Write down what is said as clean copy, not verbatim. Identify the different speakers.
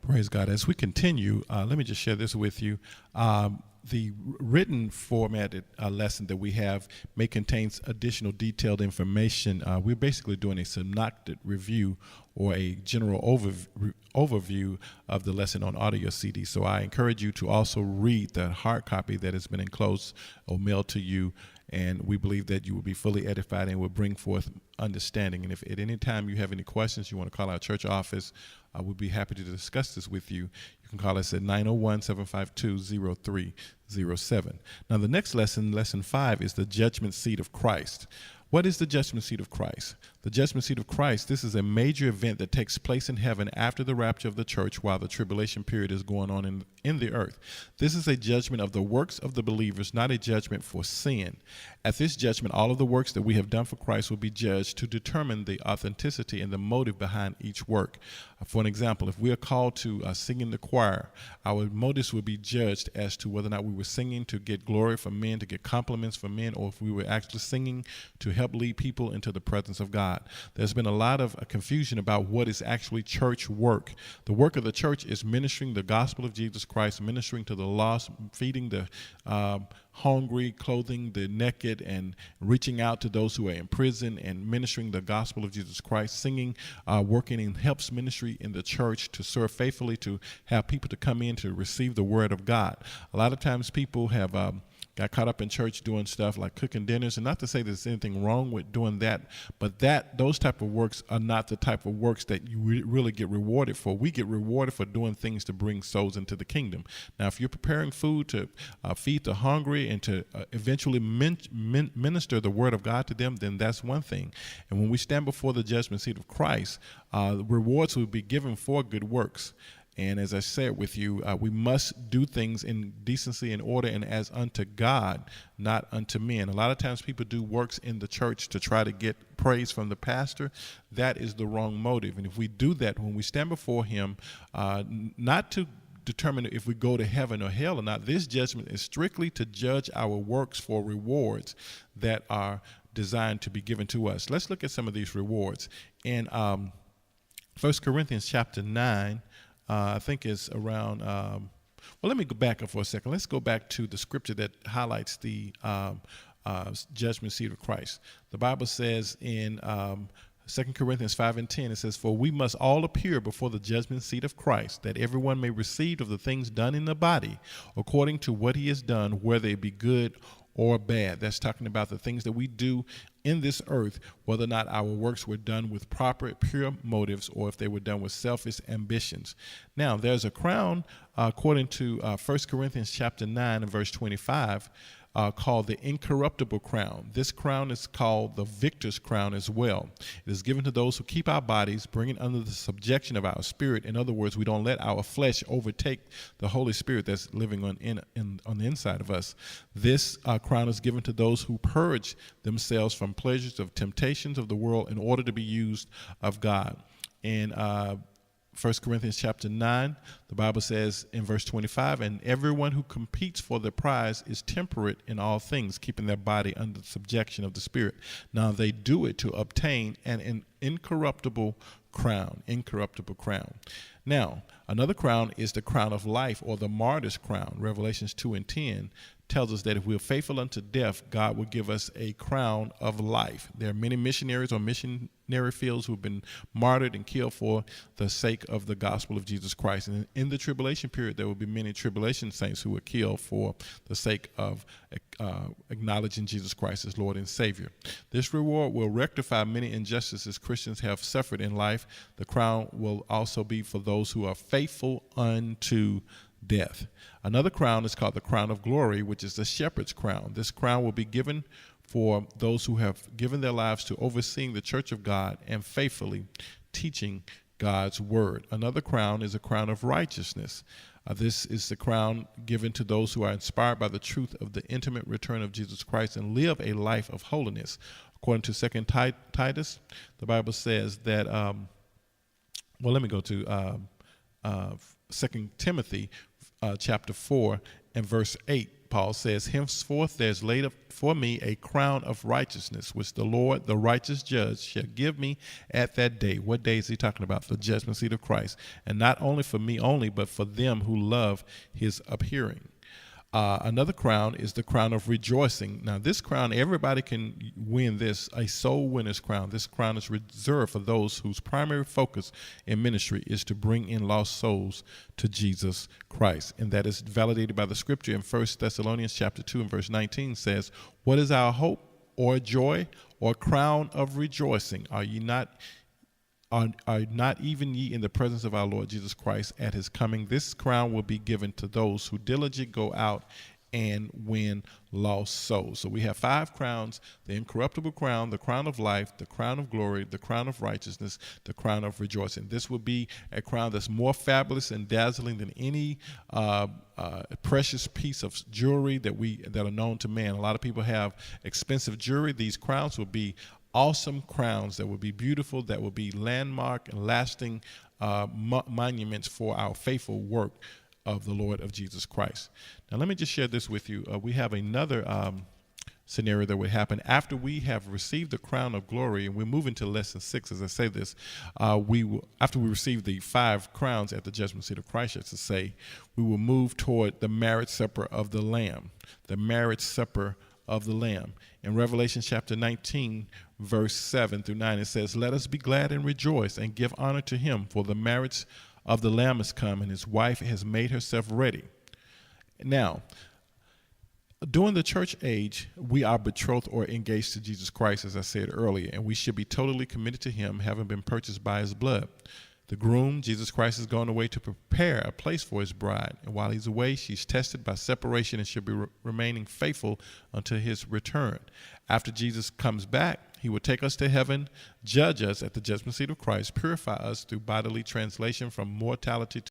Speaker 1: Praise God. As we continue, let me just share this with you. The written formatted lesson that we have may contain additional detailed information. We're basically doing a synoptic review or a general overview of the lesson on audio CD. So I encourage you to also read the hard copy that has been enclosed or mailed to you. And we believe that you will be fully edified and will bring forth understanding. And if at any time you have any questions, you want to call our church office, we'll be happy to discuss this with you. You can call us at 901-752-0307. Now, the next lesson, lesson 5, is the judgment seat of Christ. What is the judgment seat of Christ? The judgment seat of Christ, this is a major event that takes place in heaven after the rapture of the church while the tribulation period is going on in the earth. This is a judgment of the works of the believers, not a judgment for sin. At this judgment, all of the works that we have done for Christ will be judged to determine the authenticity and the motive behind each work. For an example, if we are called to sing in the choir, our motives will be judged as to whether or not we were singing to get glory from men, to get compliments from men, or if we were actually singing to help lead people into the presence of God. There's been a lot of confusion about what is actually church work. The work of the church is ministering the gospel of Jesus Christ, ministering to the lost, feeding the hungry, clothing the naked, and reaching out to those who are in prison, and ministering the gospel of Jesus Christ, singing, working in helps ministry in the church to serve faithfully, to have people to come in to receive the word of God. A lot of times people have got caught up in church doing stuff like cooking dinners, and not to say there's anything wrong with doing that, but those type of works are not the type of works that you really get rewarded for. We get rewarded for doing things to bring souls into the kingdom. Now, if you're preparing food to feed the hungry and to eventually minister the word of God to them, then that's one thing. And when we stand before the judgment seat of Christ, rewards will be given for good works. And as I said with you, we must do things in decency and order and as unto God, not unto men. A lot of times people do works in the church to try to get praise from the pastor. That is the wrong motive. And if we do that, when we stand before him, not to determine if we go to heaven or hell or not, this judgment is strictly to judge our works for rewards that are designed to be given to us. Let's look at some of these rewards. In 1 Corinthians chapter 9, I think it's around, well, let me go back up for a second. Let's go back to the scripture that highlights the judgment seat of Christ. The Bible says in 2 Corinthians 5:10, it says, "For we must all appear before the judgment seat of Christ, that everyone may receive of the things done in the body, according to what he has done, whether it be good or bad." That's talking about the things that we do in this earth, whether or not our works were done with proper, pure motives, or if they were done with selfish ambitions. Now, there's a crown, according to 1 Corinthians chapter 9 and verse 25, called the incorruptible crown. This crown is called the victor's crown as well. It is given to those who keep our bodies, bring it under the subjection of our spirit. In other words, we don't let our flesh overtake the Holy Spirit that's living on the inside of us. This crown is given to those who purge themselves from pleasures of temptations of the world in order to be used of God. In 1 Corinthians chapter 9, the Bible says in verse 25, "And everyone who competes for the prize is temperate in all things, keeping their body under the subjection of the Spirit. Now they do it to obtain an incorruptible crown." Incorruptible crown. Now, another crown is the crown of life, or the martyr's crown. Revelations 2:10 tells us that if we're faithful unto death, God will give us a crown of life. There are many missionaries or missionary fields who have been martyred and killed for the sake of the gospel of Jesus Christ. And in the tribulation period, there will be many tribulation saints who were killed for the sake of acknowledging Jesus Christ as Lord and Savior. This reward will rectify many injustices Christians have suffered in life. The crown will also be for those who are faithful unto death. Another crown is called the crown of glory, which is the shepherd's crown. This crown will be given for those who have given their lives to overseeing the church of God and faithfully teaching God's word. Another crown is a crown of righteousness. This is the crown given to those who are inspired by the truth of the intimate return of Jesus Christ and live a life of holiness. According to 2 Titus, the Bible says that, well, let me go to 2 Timothy chapter 4 and verse 8. Paul says, henceforth there's laid up for me a crown of righteousness, which the Lord, the righteous judge, shall give me at that day. What day is he talking about? The judgment seat of Christ. And not only for me only, but for them who love his appearing. Another crown is the crown of rejoicing. Now, this crown, everybody can win this, a soul winner's crown. This crown is reserved for those whose primary focus in ministry is to bring in lost souls to Jesus Christ. And that is validated by the scripture in 1 Thessalonians chapter 2 and verse 19 says, what is our hope or joy or crown of rejoicing? Are not even ye in the presence of our Lord Jesus Christ at his coming? This crown will be given to those who diligently go out and win lost souls. So we have 5 crowns: the incorruptible crown, the crown of life, the crown of glory, the crown of righteousness, the crown of rejoicing. This will be a crown that's more fabulous and dazzling than any precious piece of jewelry that are known to man. A lot of people have expensive jewelry. These crowns will be awesome crowns that will be beautiful, that will be landmark and lasting monuments for our faithful work of the Lord of Jesus Christ. Now, let me just share this with you. We have another scenario that would happen after we have received the crown of glory, and we're moving to lesson 6 as I say this. After we receive the 5 crowns at the judgment seat of Christ, as to say, we will move toward the marriage supper of the Lamb, the marriage supper of the Lamb. In Revelation chapter 19, verse 7 through 9, it says, let us be glad and rejoice and give honor to him, for the marriage of the Lamb is come, and his wife has made herself ready. Now, during the church age, we are betrothed or engaged to Jesus Christ, as I said earlier, and we should be totally committed to him, having been purchased by his blood. The groom, Jesus Christ, is going away to prepare a place for his bride. And while he's away, she's tested by separation and should be remaining faithful until his return. After Jesus comes back, he will take us to heaven, judge us at the judgment seat of Christ, purify us through bodily translation from mortality